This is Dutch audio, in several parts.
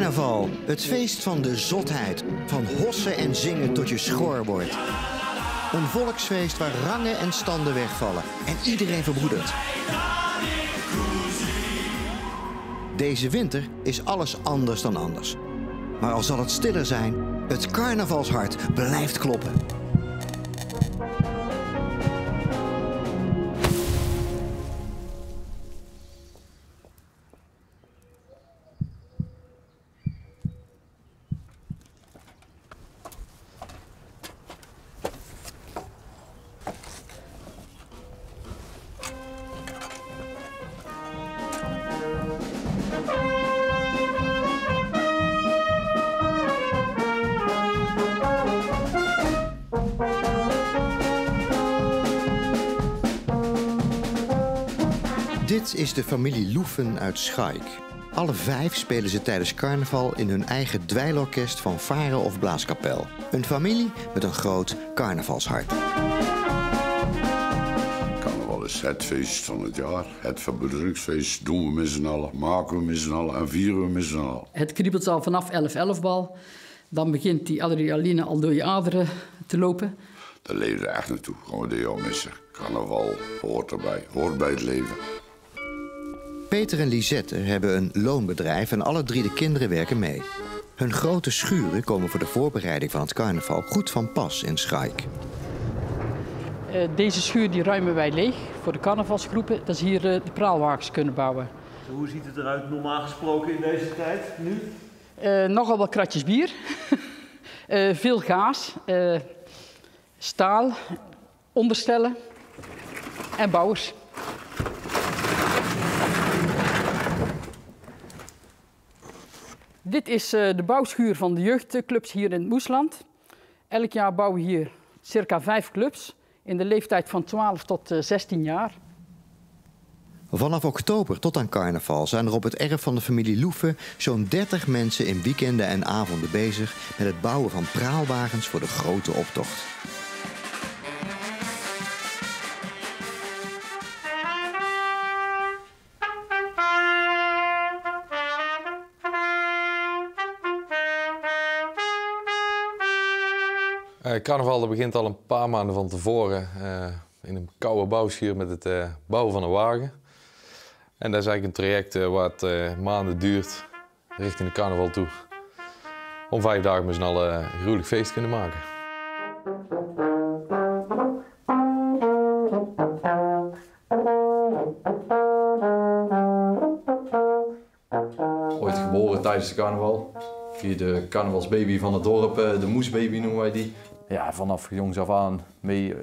Carnaval, het feest van de zotheid. Van hossen en zingen tot je schor wordt. Een volksfeest waar rangen en standen wegvallen en iedereen verbroedert. Deze winter is alles anders dan anders. Maar al zal het stiller zijn, het carnavalshart blijft kloppen. Dit is de familie Loeven uit Schaik. Alle 5 spelen ze tijdens carnaval in hun eigen dweilorkest van varen of blaaskapel. Een familie met een groot carnavalshart. Carnaval is het feest van het jaar. Het verbroederingsfeest doen we met z'n allen, maken we met z'n allen en vieren we met z'n allen. Het kriebelt al vanaf 11-11 bal. Dan begint die adrenaline al door je aderen te lopen. Daar leven we echt naartoe, gaan we dit jaar missen. Carnaval hoort erbij, hoort bij het leven. Peter en Lisette hebben een loonbedrijf en alle 3 de kinderen werken mee. Hun grote schuren komen voor de voorbereiding van het carnaval goed van pas in Schaik. Deze schuur die ruimen wij leeg voor de carnavalsgroepen, dat ze hier de praalwagens kunnen bouwen. Hoe ziet het eruit normaal gesproken in deze tijd nu? Nogal wat kratjes bier, veel gaas, staal, onderstellen en bouwers. Dit is de bouwschuur van de jeugdclubs hier in het Moesland. Elk jaar bouwen we hier circa 5 clubs in de leeftijd van 12 tot 16 jaar. Vanaf oktober tot aan carnaval zijn er op het erf van de familie Loeven zo'n 30 mensen in weekenden en avonden bezig met het bouwen van praalwagens voor de grote optocht. Carnaval dat begint al een paar maanden van tevoren in een koude bouwschuur met het bouwen van een wagen. En dat is eigenlijk een traject wat maanden duurt richting de carnaval toe. Om 5 dagen met z'n allen een gruwelijk feest te kunnen maken. Ooit geboren tijdens de carnaval. Via de carnavalsbaby van het dorp, de moesbaby noemen wij die. Ja, vanaf jongs af aan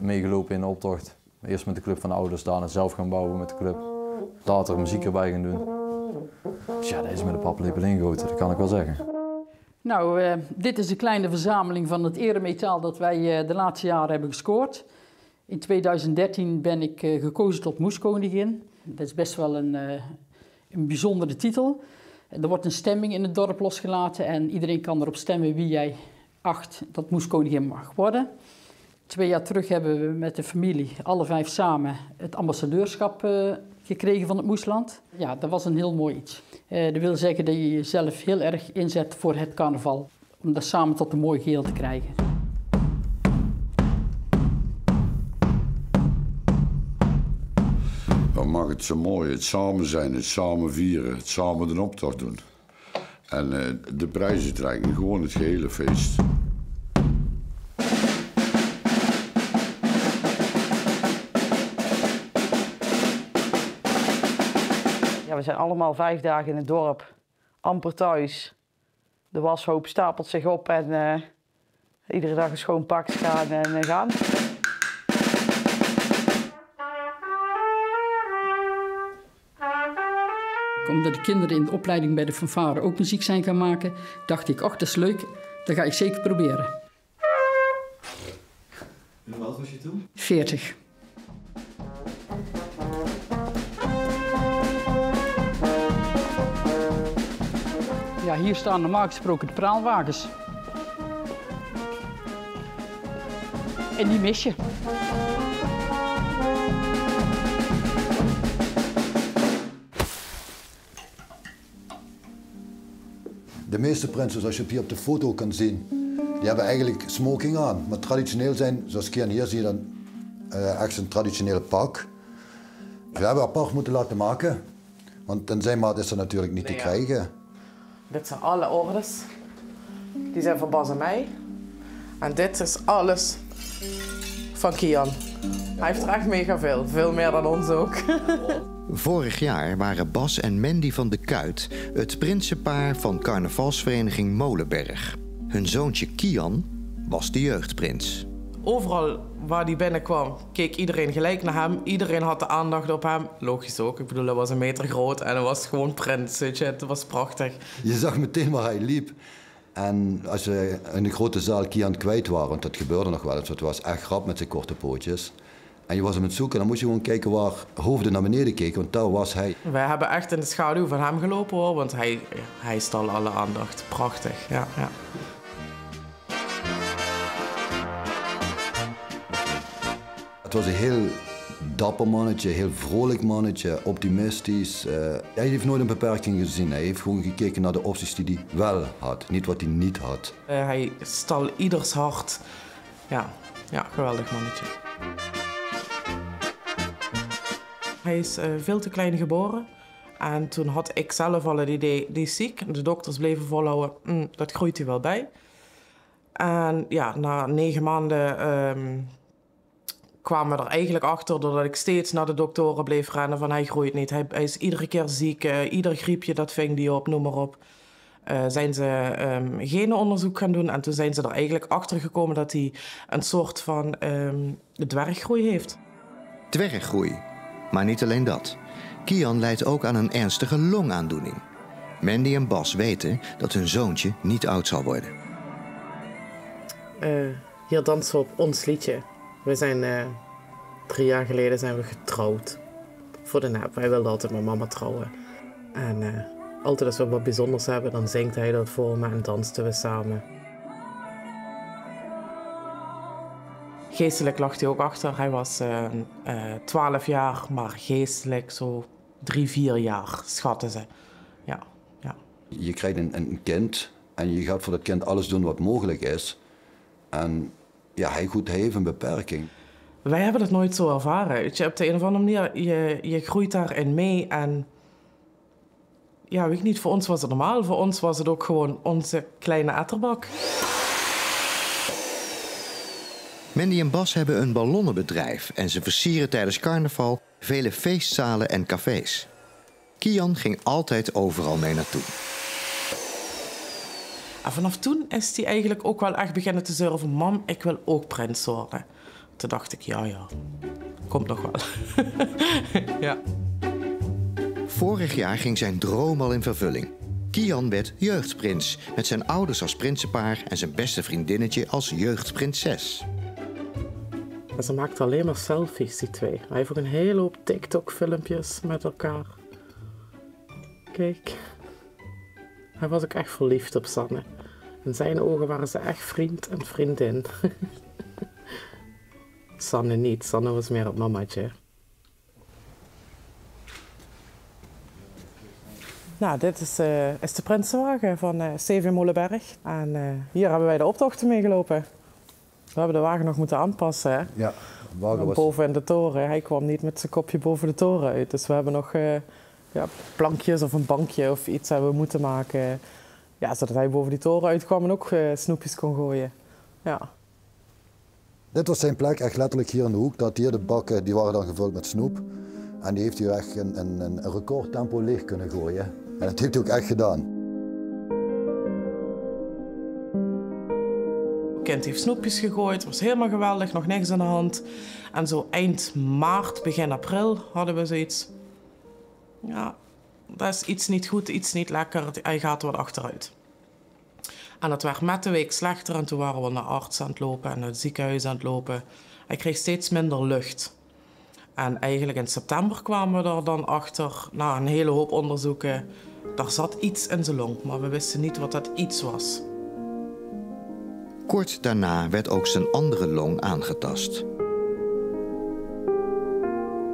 meegelopen in de optocht. Eerst met de club van de ouders, daarna zelf gaan bouwen met de club. Later muziek erbij gaan doen. Dus ja, dat is met de paplepel ingegoten, dat kan ik wel zeggen. Nou, dit is een kleine verzameling van het eremetaal dat wij de laatste jaren hebben gescoord. In 2013 ben ik gekozen tot moeskoningin. Dat is best wel een bijzondere titel. Er wordt een stemming in het dorp losgelaten en iedereen kan erop stemmen wie jij acht dat moeskoningin mag worden. 2 jaar terug hebben we met de familie, alle 5 samen, het ambassadeurschap gekregen van het Moesland. Ja, dat was een heel mooi iets. Dat wil zeggen dat je jezelf heel erg inzet voor het carnaval. Om dat samen tot een mooi geheel te krijgen. Wat maakt het zo mooi? Het samen zijn, het samen vieren, het samen een optocht doen. En de prijsuitreiking, gewoon het gehele feest. Ja, we zijn allemaal 5 dagen in het dorp, amper thuis. De washoop stapelt zich op en iedere dag een schoon pak gaan en gaan. Omdat de kinderen in de opleiding bij de fanfare ook muziek zijn gaan maken, dacht ik, ach, dat is leuk, dat ga ik zeker proberen. En hoe oud was je toen? 40. Ja, hier staan normaal gesproken de praalwagens. En die mis je. De meeste prinsen, zoals je hier op de foto kan zien, die hebben eigenlijk smoking aan. Maar traditioneel zijn, zoals Kian hier zie je dan echt een traditionele pak. We hebben apart moeten laten maken, want in zijn maat is dat natuurlijk niet te krijgen. Dit zijn alle orders. Die zijn van Bas en mij. En dit is alles van Kian. Hij heeft er echt mega veel. Veel meer dan ons ook. Vorig jaar waren Bas en Mandy van de Kuit het prinsenpaar van carnavalsvereniging Molenberg. Hun zoontje Kian was de jeugdprins. Overal waar hij binnenkwam, keek iedereen gelijk naar hem. Iedereen had de aandacht op hem. Logisch ook. Ik bedoel, hij was 1 meter groot en hij was gewoon prins. Weet je. Het was prachtig. Je zag meteen waar hij liep. En als we in de grote zaal Kian kwijt waren, want dat gebeurde nog wel eens, het was echt grap met zijn korte pootjes. En je was hem aan het zoeken, dan moest je gewoon kijken waar hoofden naar beneden keken, want daar was hij. Wij hebben echt in de schaduw van hem gelopen hoor, want hij stal alle aandacht. Prachtig, ja. Het was een heel dapper mannetje, heel vrolijk mannetje, optimistisch. Hij heeft nooit een beperking gezien. Hij heeft gewoon gekeken naar de opties die hij wel had, niet wat hij niet had. Hij stal ieders hart. Ja, geweldig mannetje. Hij is veel te klein geboren. En toen had ik zelf al het idee, die is ziek. De dokters bleven volhouden, dat groeit hij wel bij. En ja, na 9 maanden kwamen we er eigenlijk achter, doordat ik steeds naar de doktoren bleef rennen van hij groeit niet. Hij is iedere keer ziek, ieder griepje dat ving die op, noem maar op. Zijn ze genenonderzoek gaan doen en toen zijn ze er eigenlijk achter gekomen dat hij een soort van dwerggroei heeft. Dwerggroei. Maar niet alleen dat. Kian lijdt ook aan een ernstige longaandoening. Mandy en Bas weten dat hun zoontje niet oud zal worden. Hier dansen we op ons liedje. We zijn 3 jaar geleden zijn we getrouwd. Voor de nep. Wij wilden altijd met mama trouwen. En altijd als we wat bijzonders hebben, dan zingt hij dat voor me en dansten we samen. Geestelijk lag hij ook achter. Hij was 12 jaar, maar geestelijk zo 3-4 jaar, schatten ze. Ja. Je krijgt een kind en je gaat voor dat kind alles doen wat mogelijk is. En ja, hij heeft een beperking. Wij hebben het nooit zo ervaren. Weet je, op de een of andere manier, je groeit daarin mee en ja, weet ik niet, voor ons was het normaal. Voor ons was het ook gewoon onze kleine etterbak. Mandy en Bas hebben een ballonnenbedrijf en ze versieren tijdens carnaval vele feestzalen en cafés. Kian ging altijd overal mee naartoe. En vanaf toen is hij eigenlijk ook wel echt beginnen te zeuren van mam, ik wil ook prins worden. Toen dacht ik, ja, komt nog wel. Ja. Vorig jaar ging zijn droom al in vervulling. Kian werd jeugdprins, met zijn ouders als prinsenpaar en zijn beste vriendinnetje als jeugdprinses. En ze maakten alleen maar selfies, die twee. Hij heeft ook een hele hoop TikTok-filmpjes met elkaar. Kijk. Hij was ook echt verliefd op Sanne. In zijn ogen waren ze echt vriend en vriendin. Sanne niet. Sanne was meer het mamaatje. Nou, dit is de prinsenwagen van CV Molenberg. En hier hebben wij de optochten mee gelopen. We hebben de wagen nog moeten aanpassen. Hè? Ja, de wagen was boven in de toren. Hij kwam niet met zijn kopje boven de toren uit. Dus we hebben nog plankjes of een bankje of iets hebben we moeten maken. Ja, zodat hij boven die toren uitkwam en ook snoepjes kon gooien. Ja. Dit was zijn plek, echt letterlijk hier in de hoek. Dat hier de bakken die waren dan gevuld met snoep. En die heeft hij echt in een recordtempo leeg kunnen gooien. En dat heeft hij ook echt gedaan. Het kind heeft snoepjes gegooid, het was helemaal geweldig, nog niks aan de hand. En zo eind maart, begin april hadden we zoiets. Ja, dat is iets niet goed, iets niet lekker, hij gaat er wat achteruit. En dat werd met de week slechter en toen waren we naar de arts aan het lopen en naar het ziekenhuis aan het lopen. Hij kreeg steeds minder lucht. En eigenlijk in september kwamen we er dan achter, na een hele hoop onderzoeken, daar zat iets in zijn long, maar we wisten niet wat dat iets was. Kort daarna werd ook zijn andere long aangetast.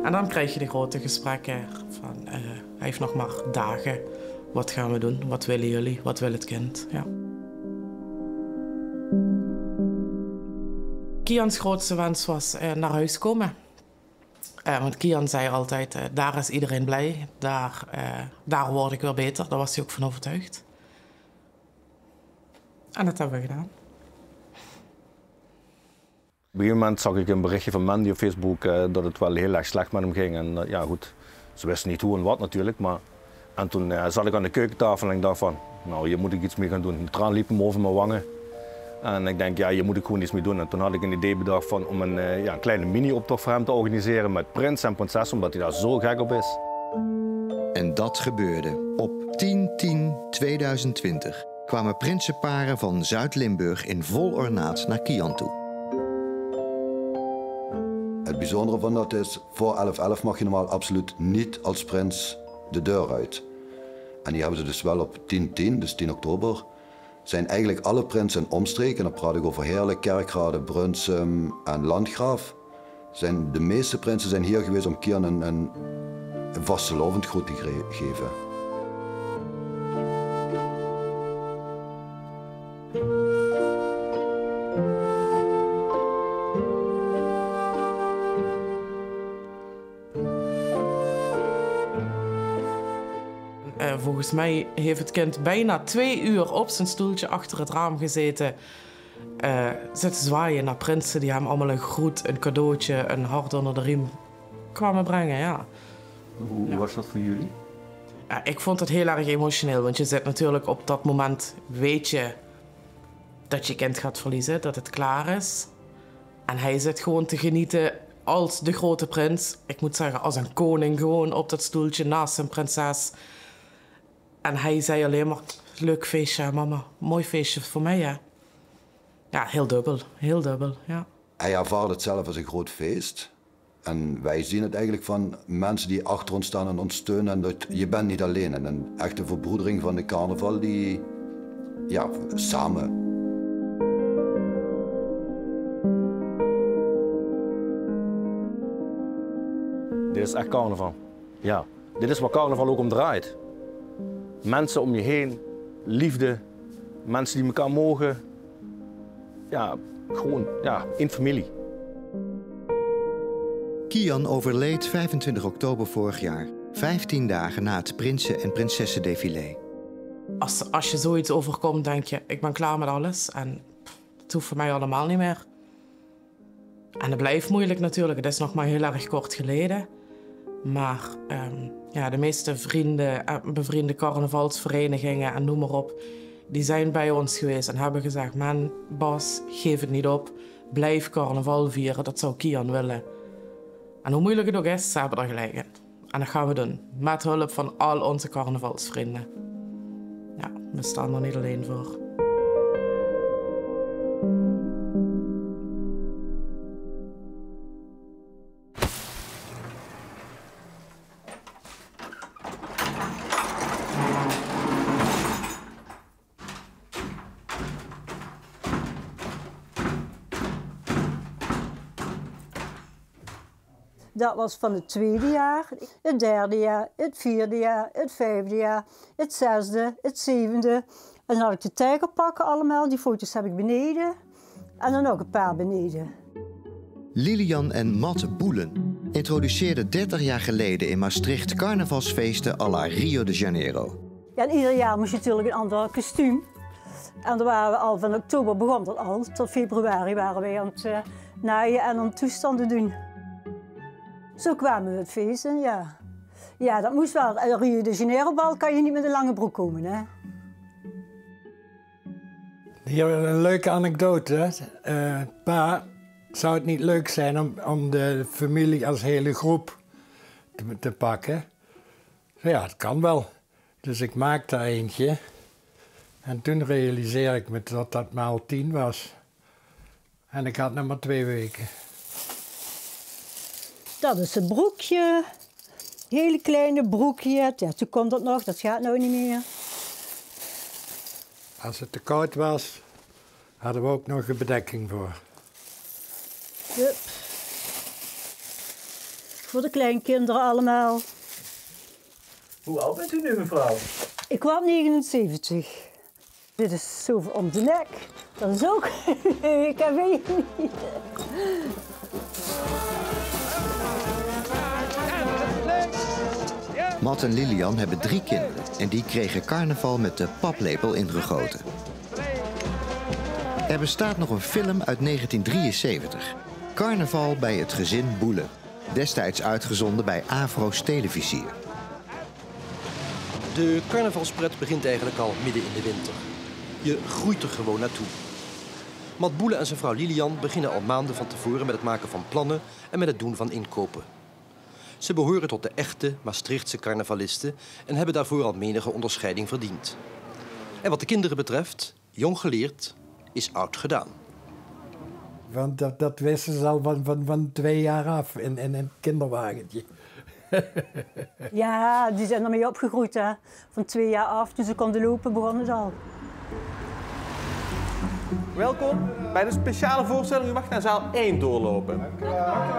En dan krijg je de grote gesprekken van hij heeft nog maar dagen wat gaan we doen? Wat willen jullie? Wat wil het kind? Ja. Kian's grootste wens was naar huis komen. Want Kian zei altijd, daar is iedereen blij. Daar word ik weer beter. Daar was hij ook van overtuigd. En dat hebben we gedaan. Op een gegeven moment zag ik een berichtje van Mandy op Facebook dat het wel heel erg slecht met hem ging. En ja goed, ze wisten niet hoe en wat natuurlijk. Maar... En toen zat ik aan de keukentafel en ik dacht van, nou hier moet ik iets mee gaan doen. De traan liep me over mijn wangen. En ik denk, ja hier moet ik gewoon iets mee doen. En toen had ik een idee bedacht van, om een kleine mini-optocht voor hem te organiseren met prins en prinses, omdat hij daar zo gek op is. En dat gebeurde. Op 10/10/2020 kwamen prinsenparen van Zuid-Limburg in vol ornaat naar Kian toe. Het bijzondere van dat is, voor 11/11 mag je normaal absoluut niet als prins de deur uit. En die hebben ze dus wel op 10/10, dus 10 oktober. Zijn eigenlijk alle prinsen en omstreken, en dan praat ik over Heerlen, Kerkrade, Brunsum en Landgraaf. De meeste prinsen zijn hier geweest om Kian een vastelovend groet te geven. Volgens mij heeft het kind bijna 2 uur op zijn stoeltje achter het raam gezeten. Zitten zwaaien naar prinsen die hem allemaal een groet, een cadeautje, een hart onder de riem kwamen brengen. Ja. Hoe was dat voor jullie? Ja, ik vond het heel erg emotioneel, want je zit natuurlijk op dat moment, weet je dat je kind gaat verliezen, dat het klaar is. En hij zit gewoon te genieten als de grote prins. Ik moet zeggen, als een koning gewoon op dat stoeltje naast zijn prinses. En hij zei alleen maar, leuk feestje mama, mooi feestje voor mij hè. Ja, heel dubbel, ja. Hij ervaart het zelf als een groot feest. En wij zien het eigenlijk van mensen die achter ons staan en ons steunen. En dat je bent niet alleen. En een echte verbroedering van de carnaval die, ja, samen. Dit is echt carnaval. Ja, dit is waar carnaval ook om draait. Mensen om je heen, liefde, mensen die elkaar mogen. Ja, gewoon, ja, in familie. Kian overleed 25 oktober vorig jaar, 15 dagen na het prinsen- en prinsessendefilé. Als je zoiets overkomt, denk je, ik ben klaar met alles. En het hoeft voor mij allemaal niet meer. En het blijft moeilijk natuurlijk, het is nog maar heel erg kort geleden. Maar ja, de meeste vrienden, bevriende carnavalsverenigingen en noem maar op, die zijn bij ons geweest en hebben gezegd, man, Bas, geef het niet op. Blijf carnaval vieren, dat zou Kian willen. En hoe moeilijk het ook is, ze hebben er gelijk in. En dat gaan we doen, met hulp van al onze carnavalsvrienden. Ja, we staan er niet alleen voor. Dat was van het 2e jaar, het 3e jaar, het 4e jaar, het 5e jaar, het 6e, het 7e. En dan had ik de tijgerpakken allemaal, die foto's heb ik beneden. En dan ook een paar beneden. Lilian en Matt Boelen introduceerden 30 jaar geleden in Maastricht carnavalsfeesten à la Rio de Janeiro. Ja, en ieder jaar moest je natuurlijk een ander kostuum. En dan waren we al van oktober begon dat al, tot februari waren we aan het naaien en aan toestanden doen. Zo kwamen we het feesten, ja. Ja, dat moest wel. Rio de Janeiro bal kan je niet met een lange broek komen, hè. Hier een leuke anekdote. Pa, zou het niet leuk zijn om de familie als hele groep te pakken? Ja, het kan wel. Dus ik maakte er eentje. En toen realiseerde ik me dat dat maal 10 was. En ik had nog maar 2 weken. Dat is het broekje. Hele kleine broekje. Ja, toen kon dat nog, dat gaat nou niet meer. Als het te koud was, hadden we ook nog een bedekking voor. Hup. Voor de kleinkinderen allemaal. Hoe oud bent u nu, mevrouw? Ik word 79. Dit is zo om de nek. Dat is ook... ik weet het niet. Matt en Lilian hebben 3 kinderen en die kregen carnaval met de paplepel ingegoten. Er bestaat nog een film uit 1973. Carnaval bij het gezin Boele. Destijds uitgezonden bij Avro's Televisier. De carnavalspret begint eigenlijk al midden in de winter. Je groeit er gewoon naartoe. Matt Boele en zijn vrouw Lilian beginnen al maanden van tevoren met het maken van plannen en met het doen van inkopen. Ze behoren tot de echte Maastrichtse carnavalisten en hebben daarvoor al menige onderscheiding verdiend. En wat de kinderen betreft, jong geleerd is oud gedaan. Want dat wisten ze al van 2 jaar af in een kinderwagentje. Ja, die zijn ermee opgegroeid, hè. Van 2 jaar af, toen ze konden lopen, begon het al. Welkom bij de speciale voorstelling. U mag naar zaal 1 doorlopen.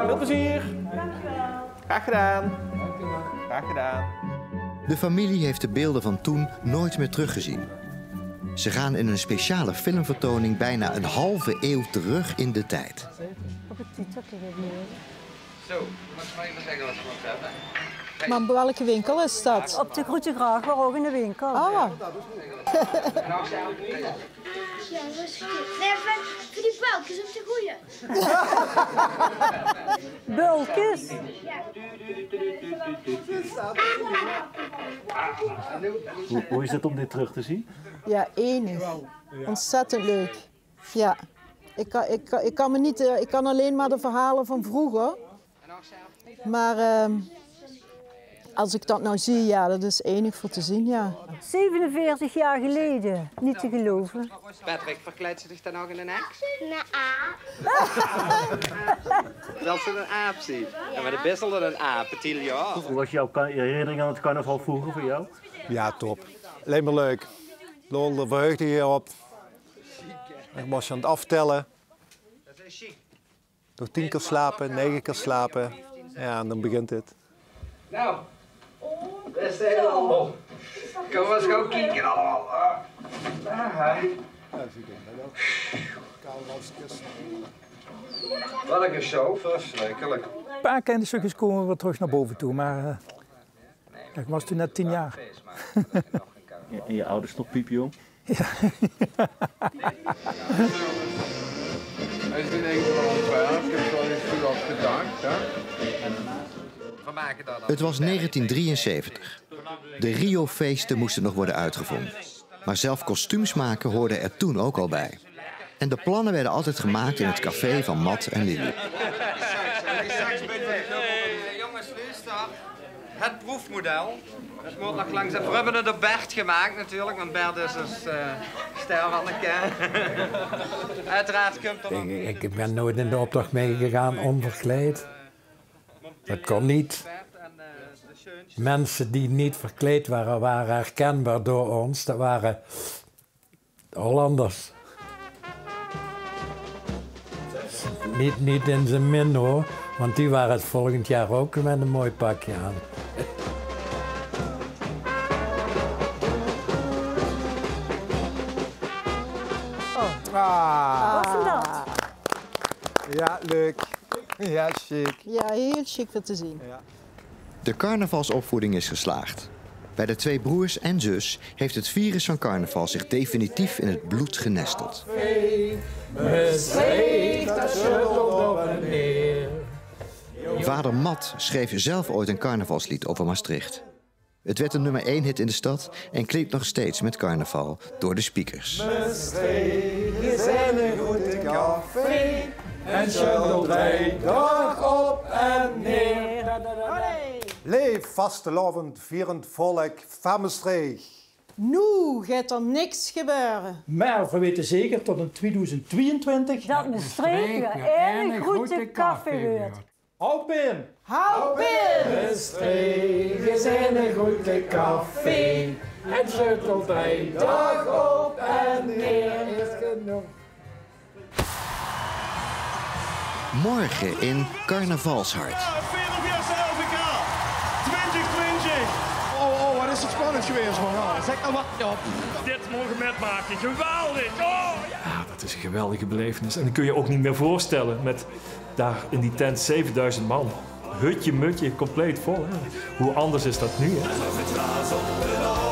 Veel plezier. Graag gedaan. Graag gedaan. De familie heeft de beelden van toen nooit meer teruggezien. Ze gaan in een speciale filmvertoning bijna een halve eeuw terug in de tijd. Op het titel kun je het niet. Zo, wat mag je maar zeggen wat je moet hebben? Maar bij welke winkel is dat? Op de Grote Graag, maar ook in de winkel. Ah. Ja, dat is goed. Nee, voor die bulkjes op de goeie. Bulkjes? Hoe is het om dit terug te zien? Ja, enig. Ontzettend leuk. Ja. Ik kan alleen maar de verhalen van vroeger. Maar als ik dat nou zie, ja, dat is enig voor te zien, ja. 47 jaar geleden, niet te geloven. Patrick, verkleedt ze zich dan nog in een heks? Een aap. Zelfs in een aap ziet. Ja, maar de best wel een aap, ja. Hoe was jouw herinnering aan het carnaval vroeger voor jou? Ja, top. Alleen maar leuk. Lol, daar verheugde je je op. Dan was je aan het aftellen. Nog 10 keer slapen, 9 keer slapen. Ja, en dan begint het. Nou, beste helemaal. Kom maar eens gauw kijken allemaal. Welke show, verschrikkelijk. Een paar kleine stukjes komen we terug naar boven toe, maar ik was toen net 10 jaar. En je ouders nog piepjong? Ja. Hij is in één keer al ontwerp. Ik heb al eens goed afgedankt. Het was 1973. De Rio-feesten moesten nog worden uitgevonden. Maar zelf kostuums maken hoorde er toen ook al bij. En de plannen werden altijd gemaakt in het café van Matt en Lili. Jongens, luister. Het proefmodel. Het moet nog langzaam. We hebben het door Bert gemaakt natuurlijk, want Bert is een ster van de kern. Uiteraard komt er nog. Ik ben nooit in de opdracht meegegaan onverkleed. Dat kon niet. Mensen die niet verkleed waren, waren herkenbaar door ons. Dat waren Hollanders. Niet in zijn min hoor, want die waren het volgend jaar ook met een mooi pakje aan. Wat is dat? Ja, leuk. Ja, chic. Ja, heel chic voor te zien. Ja. De carnavalsopvoeding is geslaagd. Bij de 2 broers en zus heeft het virus van carnaval zich definitief in het bloed genesteld. Vader Matt schreef zelf ooit een carnavalslied over Maastricht. Het werd een nummer 1 hit in de stad en klinkt nog steeds met carnaval door de speakers. Maastricht is een goede café en schuddelt wij dag op en neer. Leef vastelovend, vierend volk van Maastricht. Nu gaat er niks gebeuren. Maar we weten zeker tot in 2022 dat Maastricht weer een goede café wordt. Hou Pim! Hou Pim! Maastricht is een goede café en schuddelt wij dag op en neer. Is genoeg. Morgen in Carnavalshart. 40 jaar LVK 2020. Oh, wat is was het spannend geweest, man. Zeg nou wat op. Dit mogen metmaken, geweldig. Oh, ja, dat is een geweldige belevenis. En dat kun je ook niet meer voorstellen met daar in die tent 7000 man. Hutje, mutje, compleet vol. Hè? Hoe anders is dat nu? Hè?